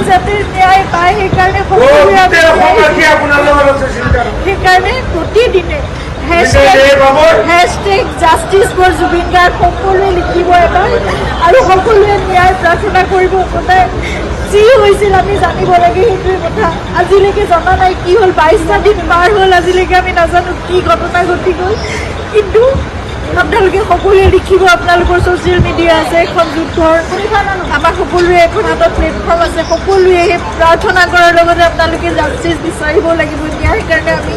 যাতে ন্যায় পায় সেইকাৰণে প্ৰতিদিনে হেশটেগ জাষ্টিছ ফৰ জুবিন গাৰ্গ সকলোৱে লিখিব এবাৰ আৰু সকলোৱে ন্যায় প্ৰাৰ্থনা কৰিব। সদায় যি হৈছিল আমি জানিব লাগে, সেইটোৱে কথা। আজিলৈকে জনা নাই কি হ'ল, 22টা দিন পাৰ হ'ল, আজিলৈকে আমি নাজানো কি ঘটনা ঘটি গ'ল। কিন্তু আপোনালোকে সকলোৱে লিখিব, আপোনালোকৰ ছ'চিয়েল মিডিয়া আছে, এখন যুদ্ধৰ আমাৰ সকলোৰে এখন হাতত প্লেটফৰ্ম আছে। সকলোৱে সেই প্ৰাৰ্থনা কৰাৰ লগতে আপোনালোকে জাষ্টিছ বিচাৰিব লাগিব। ন্যায়ৰ কাৰণে আমি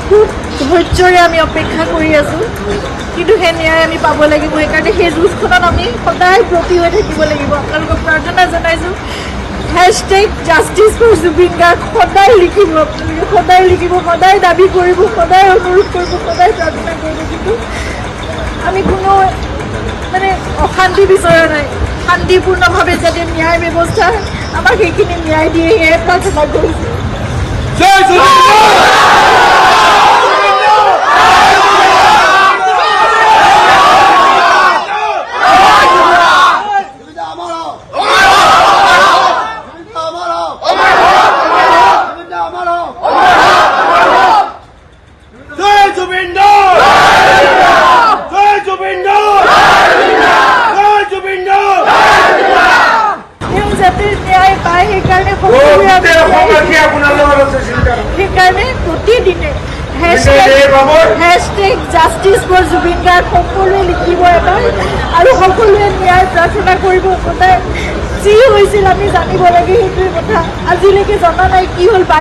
খুব ধৈৰ্যৰে আমি অপেক্ষা কৰি আছোঁ, কিন্তু সেই ন্যায় আমি পাব লাগিব। সেইকাৰণে সেই যুঁজখনত আমি সদায় ব্ৰতী হৈ থাকিব লাগিব। আপোনালোকক প্ৰাৰ্থনা জনাইছোঁ, হেশটেগ জাষ্টিছ ফৰ জুবিন গাৰ্গ সদায় লিখিব, আপোনালোকে সদায় লিখিব, সদায় দাবী কৰিব, সদায় অনুৰোধ কৰিব, সদায় প্ৰাৰ্থনা কৰিব। কিন্তু আমি কোনো অশান্তি বিচৰা নাই, শান্তিপূৰ্ণভাৱে যাতে ন্যায় ব্যৱস্থা আমাক সেইখিনি ন্যায় দিয়ে, সেয়ে প্ৰাৰ্থনা কৰিছোঁ। সেইকাৰণে প্ৰতিদিনে হেশটেগ জাষ্টিছ ফৰ জুবিন গাৰ্গ সকলোৱে লিখিব এবাৰ আৰু সকলোৱে ন্যায় প্ৰাৰ্থনা কৰিব। সদায় যি হৈছিল আমি জানিব লাগে, সেইটোৱে কথা। আজিলৈকে জনা নাই কি হ'ল।